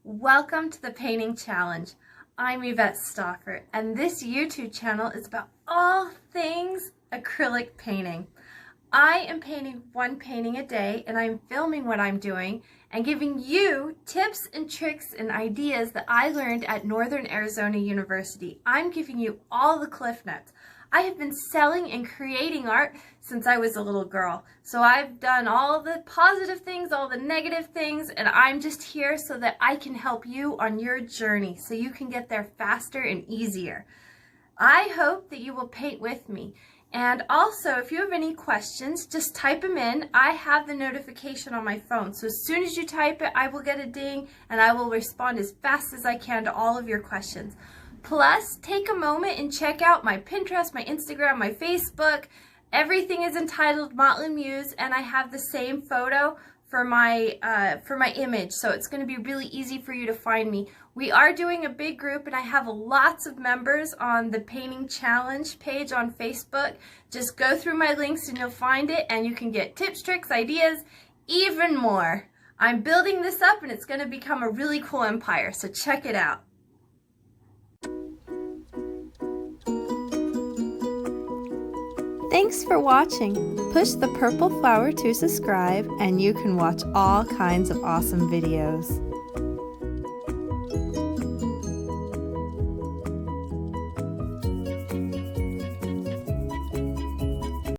Welcome to the Painting Challenge. I'm Yvette Stauffer, and this YouTube channel is about all things acrylic painting. I am painting one painting a day, and I'm filming what I'm doing and giving you tips and tricks and ideas that I learned at Northern Arizona University. I'm giving you all the cliff notes. I have been selling and creating art since I was a little girl. So I've done all the positive things, all the negative things, and I'm just here so that I can help you on your journey so you can get there faster and easier. I hope that you will paint with me. And also, if you have any questions, just type them in. I have the notification on my phone. So as soon as you type it, I will get a ding and I will respond as fast as I can to all of your questions. Plus, take a moment and check out my Pinterest, my Instagram, my Facebook. Everything is entitled Motley Muse, and I have the same photo for my image, so it's going to be really easy for you to find me. We are doing a big group, and I have lots of members on the Painting Challenge page on Facebook. Just go through my links and you'll find it, and you can get tips, tricks, ideas, even more. I'm building this up, and it's going to become a really cool empire, so check it out. Thanks for watching. Push the purple flower to subscribe and you can watch all kinds of awesome videos.